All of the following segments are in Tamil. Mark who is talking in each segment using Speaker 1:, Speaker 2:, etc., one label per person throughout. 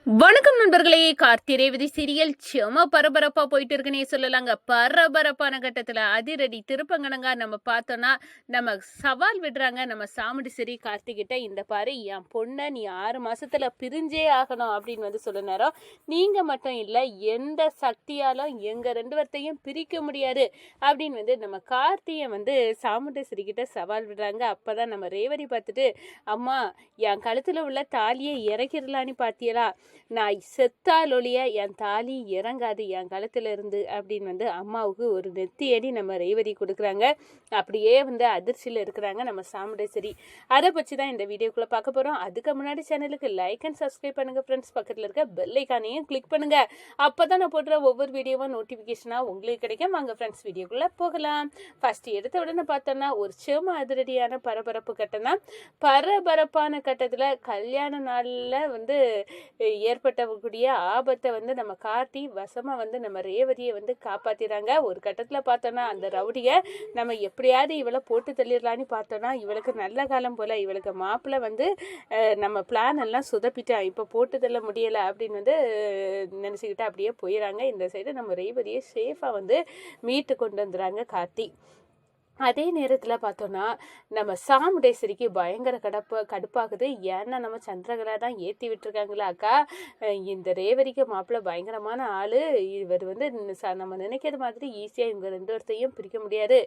Speaker 1: வணக்கம் நண்பர்களே. கார்த்தி ரேவதி சீரியல் செம பரபரப்பா போயிட்டு இருக்குன்னே சொல்லலாங்க. பரபரப்பான கட்டத்துல அதிரடி திருப்பங்கனங்க நம்ம பார்த்தோம்னா நம்ம சவால் விடுறாங்க நம்ம சாமுண்டீஸ்வரி கார்த்திகிட்ட. இந்த பாரு, என் பொண்ணை நீ 6 மாசத்துல பிரிஞ்சே ஆகணும் அப்படின்னு சொல்ல நேரம், நீங்க மட்டும் இல்ல எந்த சக்தியாலும் எங்க 2 பேர்த்தையும் பிரிக்க முடியாது அப்படின்னு நம்ம கார்த்தியை சாமுண்டீஸ்வரி கிட்ட சவால் விடுறாங்க. அப்பதான் நம்ம ரேவதி பார்த்துட்டு, அம்மா என் கழுத்துல உள்ள தாலியை இறக்கிடலான்னு பாத்தியலா, நான் செத்தாலொழிய என் தாலி இறங்காது என் கழுத்துல இருந்து அப்படின்னு அம்மாவுக்கு ஒரு நெத்தியடி நம்ம ரேவதி கொடுக்குறாங்க. அப்படியே அதிர்ச்சியில் இருக்கிறாங்க நம்ம சாமுண்டீஸ்வரி. அதை பற்றி தான் இந்த வீடியோக்குள்ளே பார்க்க போகிறோம். அதுக்கு முன்னாடி சேனலுக்கு லைக் அண்ட் சப்ஸ்கிரைப் பண்ணுங்கள் ஃப்ரெண்ட்ஸ். பக்கத்தில் இருக்க பெல் ஐக்கானையும் கிளிக் பண்ணுங்கள். அப்போ தான் நான் போடுற ஒவ்வொரு வீடியோவும் நோட்டிஃபிகேஷனாக உங்களுக்கு கிடைக்கும். வாங்க ஃப்ரெண்ட்ஸ், வீடியோக்குள்ளே போகலாம். ஃபஸ்ட்டு எடுத்த உடனே பார்த்தோன்னா ஒரு செம அதிரடியான பரபரப்பு கட்டம் தான். பரபரப்பான கட்டத்தில் கல்யாண நாளில் ஏற்பட்டக்கூடிய ஆபத்தை நம்ம கார்த்தி வசமாக நம்ம ரேவதியை காப்பாற்றிறாங்க. ஒரு கட்டத்தில் பார்த்தோன்னா அந்த ரவுடியை நம்ம எப்படியாவது இவளை போட்டு தள்ளிடலான்னு பார்த்தோன்னா, இவளுக்கு நல்ல காலம் போல் இவளுக்கு மாப்பிள்ளை நம்ம பிளான் எல்லாம் சுதப்பிட்டா, இப்போ போட்டு தள்ள முடியலை அப்படின்னு நினச்சிக்கிட்டு அப்படியே போயிடறாங்க. இந்த சைடு நம்ம ரேவதியை சேஃபாக மீட்டு கொண்டு வந்துடுறாங்க கார்த்தி. அதே நேரத்தில் பார்த்தோன்னா நம்ம சாமுண்டீஸ்வரிக்கு பயங்கர கடுப்பாகுது. ஏன்னா நம்ம சந்திரகலா தான் ஏற்றி விட்டுருக்காங்களா அக்கா, இந்த ரேவதிக்கு மாப்பிள்ளை பயங்கரமான ஆள், இவர் நம்ம நினைக்கிற மாதிரி ஈஸியாக இவங்க 2 பேர்த்தையும் பிரிக்க முடியாது.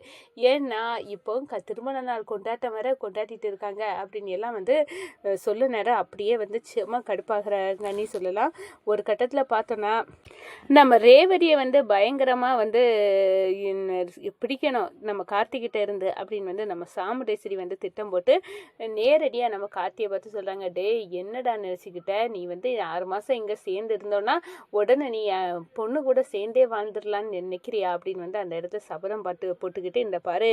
Speaker 1: ஏன்னா இப்போ திருமண நாள் கொண்டாட்டம் வேற கொண்டாடிட்டு இருக்காங்க அப்படின்னு எல்லாம் சொல்ல நேரம் அப்படியே சும்மா கடுப்பாகிறாங்கன்னு சொல்லலாம். ஒரு கட்டத்தில் பார்த்தோன்னா நம்ம ரேவதியை பயங்கரமாக பிடிக்கணும் நம்ம கார்த்திகிட்ட இருந்து அப்படின்னு நம்ம சாமுண்டீஸ்வரி திட்டம் போட்டு நேரடியாக நம்ம கார்த்தியை பார்த்து சொல்கிறாங்க, டே என்னடா நினச்சிக்கிட்ட, நீ 6 மாதம் இங்கே சேர்ந்து இருந்தோன்னா உடனே நீ பொண்ணு கூட சேர்ந்தே வாழ்ந்துடலான்னு நினைக்கிறியா அப்படின்னு அந்த இடத்த சபதம் போட்டுக்கிட்டு, இந்த பாரு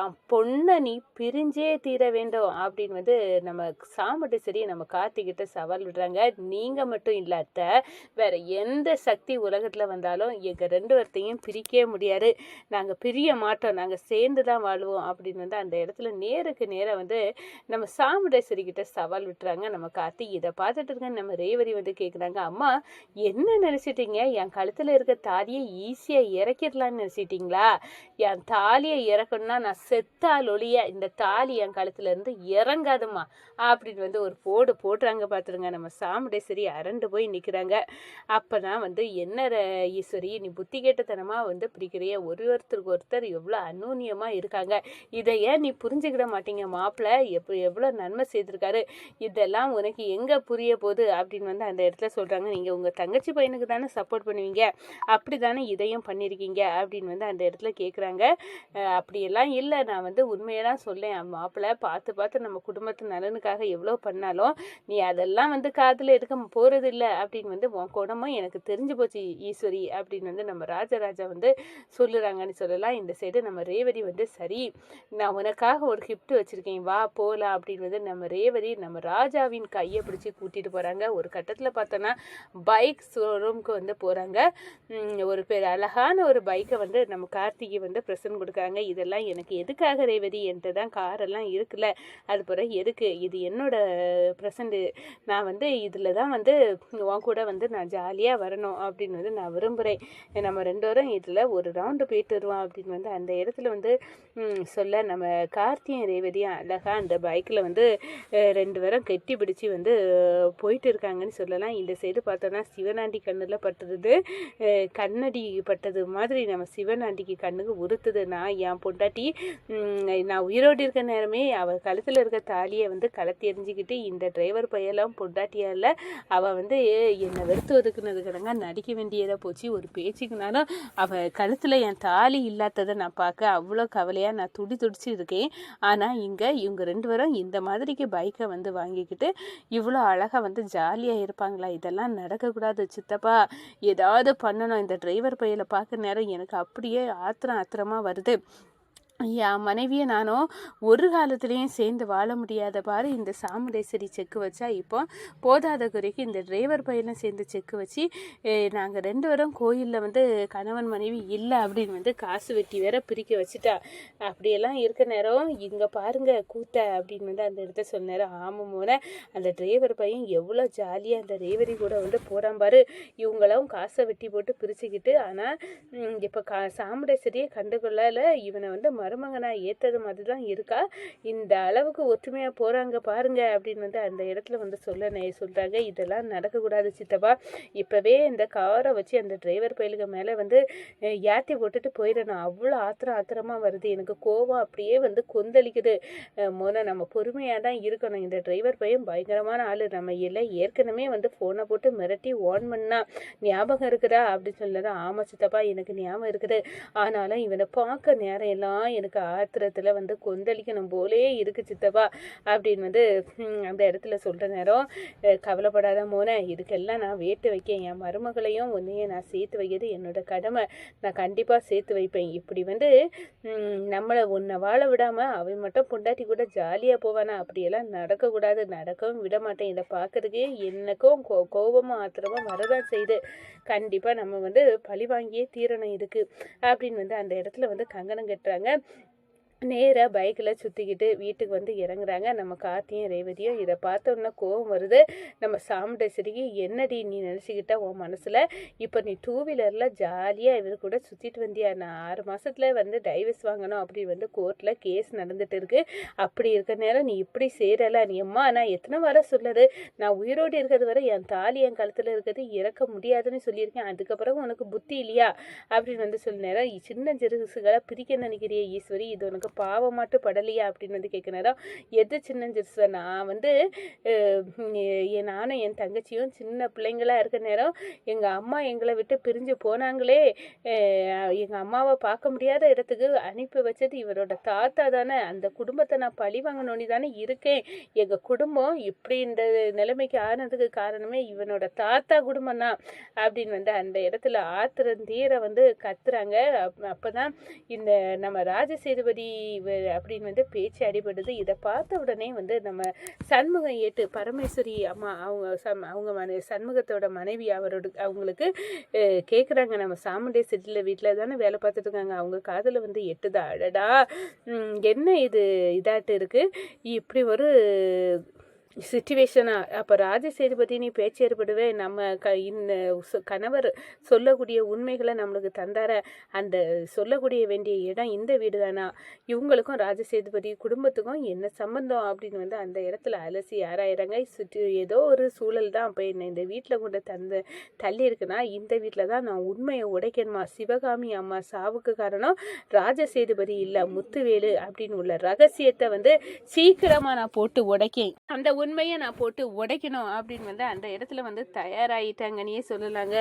Speaker 1: என் பொண்ணை நீ பிரிஞ்சே தீர வேண்டும் அப்படின்னு நம்ம சாமுண்டீஸ்வரி நம்ம கார்த்திகிட்ட சவால் விடுறாங்க. நீங்கள் மட்டும் இல்லாத வேற எந்த சக்தி உலகத்தில் வந்தாலும் எங்கள் 2 பேர்த்தையும் பிரிக்கவே முடியாது, நாங்கள் பிரிய மாட்டோம், நாங்கள் சேர்ந்து தான் வாழ்வோம் அப்படின்னு அந்த இடத்துல நேருக்கு நேராக நம்ம சாமுண்டீஸ்வரி கிட்ட சவால் விட்டுறாங்க நம்ம கார்த்தி. இதை பார்த்துட்டு இருக்க நம்ம ரேவதி கேட்குறாங்க, அம்மா என்ன நினச்சிட்டீங்க, என் கழுத்தில் இருக்க தாலியை ஈஸியாக இறக்கிடலான்னு நினச்சிட்டிங்களா? என் தாலியை இறக்கணும்னா நான் செத்தால் ஒழிய இந்த தாலி என் கழுத்துல இருந்து இறங்காதுமா அப்படின்னு ஒரு போடுறாங்க. பார்த்துருங்க நம்ம சாமுண்டீஸ்வரி அரண்டு போய் நிற்கிறாங்க. அப்போ தான் என்ன ஈஸ்வரி நீ புத்தி கேட்டத்தனமாக பிடிக்கிறிய, ஒருத்தருக்கு ஒருத்தர் எவ்வளோ அந்நூன்யமாக இருக்காங்க, இதை ஏன் நீ புரிஞ்சுக்கிட மாட்டீங்க, மாப்பிள்ளை எவ்வளோ நன்மை செய்திருக்காரு, இதெல்லாம் உனக்கு எங்கே புரிய போகுது அப்படின்னு அந்த இடத்துல சொல்கிறாங்க. நீங்கள் உங்கள் தங்கச்சி பையனுக்கு தானே சப்போர்ட் பண்ணுவீங்க, அப்படி தானே இதையும் பண்ணியிருக்கீங்க அப்படின்னு அந்த இடத்துல கேட்குறாங்க. அப்படியெல்லாம் இல்லை, நான் உண்மையெல்லாம் சொல்லேன், மாப்பிள்ளை பார்த்து நம்ம குடும்பத்து நலனுக்காக எவ்வளோ பண்ணாலும் நீ அதெல்லாம் காதில் எடுக்க போகிறது இல்லை அப்படின்னு உன் குணமும் எனக்கு தெரிஞ்சு போச்சு ஈஸ்வரி அப்படின்னு நம்ம ராஜராஜா சொல்லுறாங்கன்னு சொல்லலாம். இந்த சைடு நம்ம ரேவதி சரி நான் உனக்காக ஒரு கிஃப்ட் வச்சுருக்கேன், வா போகலாம் அப்படின்னு நம்ம ரேவதி நம்ம ராஜாவின் கையை பிடிச்சி கூட்டிகிட்டு போகிறாங்க. ஒரு கட்டத்தில் பார்த்தோன்னா பைக் ஷோரூமுக்கு போகிறாங்க. ஒரு அழகான ஒரு பைக்கை நம்ம கார்த்திகை ப்ரெசன்ட் கொடுக்குறாங்க. இதெல்லாம் எனக்கு எதுக்காக ரேவதி, என்கிட்ட தான் காரெல்லாம் இருக்குல்ல, அது பிறகு எதுக்கு, இது என்னோட ப்ரெசண்ட்டு, நான் இதில் தான் உன் கூட நான் ஜாலியாக வரணும் அப்படின்னு நான் விரும்புகிறேன், நம்ம 2 பேரும் இதில் ஒரு ரவுண்டு போயிட்டு வருவோம் அப்படின்னு அந்த இடத்துல சொல்ல நம்ம கார்த்தியும் ரேவதியும் அழகாக அந்த பைக்கில் 2 பேரும் கெட்டி பிடிச்சி போயிட்டு இருக்காங்கன்னு சொல்லலாம். இந்த சைடு பார்த்தோன்னா சிவனாண்டி கண்ணில் பட்டுறது கண்ணடி பட்டது மாதிரி நம்ம சிவனாண்டிக்கு கண்ணுக்கு உறுத்துது. நான் என் பொண்டாட்டி நான் உயிரோடு இருக்க நேரமே அவள் கழுத்தில் இருக்க தாலியை கலத்தி எறிஞ்சிக்கிட்டு இந்த டிரைவர் பையெல்லாம் பொண்டாட்டியால் அவள் என்னை வெறுத்து ஒதுக்குனதுக்கிறங்க நடிக்க வேண்டியதாக போச்சு. ஒரு பேச்சுக்குனாலும் அவள் கழுத்தில் என் தாலி இல்லாததை நான் பார்க்க அவ்வளோ கவலையாக நான் துடிச்சு இருக்கேன். ஆனால் இங்கே இவங்க 2 பேரும் இந்த மாதிரிக்கு பைக்கை வாங்கிக்கிட்டு இவ்வளோ அழகாக ஜாலியாக இருப்பாங்களா? இதெல்லாம் நடக்கக்கூடாது சித்தப்பா, ஏதாவது பண்ணணும். இந்த டிரைவர் பையலை பார்க்குற நேரம் எனக்கு அப்படியே ஆத்திரமாக வருது. என் மனைவியை நானும் ஒரு காலத்துலேயும் சேர்ந்து வாழ முடியாத பாரு இந்த சாமுண்டேஸ்வரி செக்கு வச்சா இப்போ போதாத குறைக்கு இந்த டிரைவர் பையனை சேர்ந்து செக்கு வச்சு நாங்கள் 2 பேரும் கோயிலில் வந்து கணவன் மனைவி இல்லை அப்படின்னு வந்து காசு வெட்டி வேற பிரிக்க வச்சுட்டா. அப்படியெல்லாம் இருக்க நேரம் இங்கே பாருங்க கூத்த அப்படின்னு வந்து அந்த இடத்த சொன்ன நேரம் ஆமாம் போன அந்த டிரைவர் பையன் எவ்வளோ ஜாலியாக அந்த டிரைவரி கூட வந்து போகிறான் பாரு. இவங்களும் காசை வெட்டி போட்டு பிரிச்சுக்கிட்டு ஆனால் இப்போ சாமுண்டேஸ்வரியை கண்டுகொள்ளல இவனை வந்து மருமகனா ஏற்றது மாதிரி தான் இருக்கா. இந்த அளவுக்கு ஒற்றுமையாக போகிறாங்க பாருங்க அப்படின்னு வந்து அந்த இடத்துல வந்து சொல்கிறாங்க. இதெல்லாம் நடக்கக்கூடாது சித்தப்பா. இப்போவே இந்த காரை வச்சு அந்த டிரைவர் பயலுக்கு மேலே வந்து ஏற்றி போட்டுட்டு போயிடணும். அவ்வளோ ஆத்திரமாக வருது எனக்கு. கோவம் அப்படியே வந்து கொந்தளிக்குது. நம்ம பொறுமையாக தான் இருக்கணும். இந்த டிரைவர் பையன் பயங்கரமான ஆள். நம்ம எல்லாம் ஏற்கனவே வந்து ஃபோனை போட்டு மிரட்டி ஓன் பண்ணா ஞாபகம் இருக்குதா அப்படின்னு சொல்லதான். ஆமாம் சித்தப்பா எனக்கு ஞாபகம் இருக்குது. ஆனாலும் இவனை பார்க்க நேரம் எல்லாம் எனக்கு ஆத்திரத்தில் வந்து கொந்தளிக்கணும் போலே இருக்கு சித்தப்பா அப்படின்னு வந்து அந்த இடத்துல சொல்கிற நேரம் கவலைப்படாத மோன இதுக்கெல்லாம் நான் வேட்டு வைக்கேன். என் மருமகளையும் உன்னையும் நான் சேர்த்து வைக்கிறது என்னோட கடமை. நான் கண்டிப்பாக சேர்த்து வைப்பேன். இப்படி வந்து நம்மளை உன்னை வாழ விடாமல் அவன் மட்டும் பொண்டாட்டி கூட ஜாலியாக போவானா? அப்படியெல்லாம் நடக்கக்கூடாது. நடக்கவும் விட மாட்டேன். இதை பார்க்கறதுக்கே எனக்கும் கோபமும் ஆத்திரமும் வரதான் செய்யுது. கண்டிப்பாக நம்ம வந்து பழி வாங்கியே தீரணும் இதுக்கு அப்படின்னு வந்து அந்த இடத்துல வந்து கங்கணம் கட்டுறாங்க. நேராக பைக்கில் சுற்றிக்கிட்டு வீட்டுக்கு வந்து இறங்குறாங்க. நம்ம கார்த்தியும் ரேவதியும் இதை பார்த்தோன்னா கோவம் வருது. நம்ம சாமுண்டேஸ்வரிக்கு என்னடி நீ நினச்சிக்கிட்ட உன் மனசில்? இப்போ நீ 2 வீலரில் ஜாலியாக இவர் கூட சுற்றிட்டு வந்தியா? நான் 6 மாதத்தில் வந்து டைவர்ஸ் வாங்கணும் அப்படி வந்து கோர்ட்டில் கேஸ் நடந்துட்டு இருக்கு. அப்படி இருக்க நேரம் நீ இப்படி சேரலை. நீ அம்மா நான் எத்தனை வாரம் சொல்லுது நான் உயிரோடு இருக்கிறது வரை என் தாலி என் கழுத்தில் இருக்கிறது இறக்க முடியாதுன்னு சொல்லியிருக்கேன். அதுக்கப்புறம் உனக்கு புத்தி இல்லையா அப்படின்னு வந்து சொல்ல நேரம் சின்ன சிறுசுகளை பிரிக்க நினைக்கிறிய ஈஸ்வரி இது உனக்கு பாவம் மட்டும் படலையா அப்படின்னு வந்து கேட்குறாராம். எது சின்ன சிறுசு? நான் வந்து நானும் என் தங்கச்சியும் சின்ன பிள்ளைங்களா இருக்க நேரம் எங்கள் அம்மா எங்களை விட்டு பிரிஞ்சு போனாங்களே. எங்கள் அம்மாவை பார்க்க முடியாத இடத்துக்கு அனுப்பி வச்சது இவரோட தாத்தா தானே. அந்த குடும்பத்தை நான் பழி வாங்கணும்னு தானே இருக்கேன். எங்கள் குடும்பம் இப்படி இந்த நிலைமைக்கு ஆனதுக்கு காரணமே இவனோட தாத்தா குடும்பம் தான் அப்படின்னு வந்து அந்த இடத்துல ஆத்திரந்தீர வந்து கத்துறாங்க. அப்போதான் இந்த நம்ம ராஜசேதுபதி அப்படின்னு வந்து பேச்சு அடிபடுது. இதை பார்த்த உடனே வந்து நம்ம சண்முகம் ஏட்டு பரமேஸ்வரி அம்மா அவங்க சண்முகத்தோட மனைவி அவங்களுக்கு கேட்குறாங்க. நம்ம சாமுண்டேஸ்வரியில் வீட்டில் தானே வேலை பார்த்துட்டு இருக்காங்க. அவங்க காதில் வந்து எட்டுதா. அடடா என்ன இது இதாட்டு இருக்கு இப்படி ஒரு சிச்சுவேஷனா? அப்போ ராஜசேதுபதி நீ பேச்சு ஏற்படுவே நம்ம கணவர் சொல்லக்கூடிய உண்மைகளை நம்மளுக்கு தந்தார அந்த சொல்லக்கூடிய வேண்டிய இடம் இந்த வீடு தானா? இவங்களுக்கும் ராஜசேதுபதி குடும்பத்துக்கும் என்ன சம்பந்தம் அப்படின்னு வந்து அந்த இடத்துல அலசி ஆராயிறாங்க. ஏதோ ஒரு சூழல் தான் அப்போ என்ன இந்த வீட்டில் கொண்டு தள்ளி இருக்குன்னா இந்த வீட்டில் தான் நான் உண்மையை உடைக்கணுமா? சிவகாமி அம்மா சாவுக்கு காரணம் ராஜசேதுபதி இல்லை முத்துவேலு அப்படின்னு உள்ள ரகசியத்தை வந்து சீக்கிரமாக நான் போட்டு உடைக்கேன். அந்த உண்மையை நான் போட்டு உடைக்கணும் அப்படின்னு வந்து அந்த இடத்துல வந்து தயாராகிட்டாங்கன்னே சொல்லலாங்க.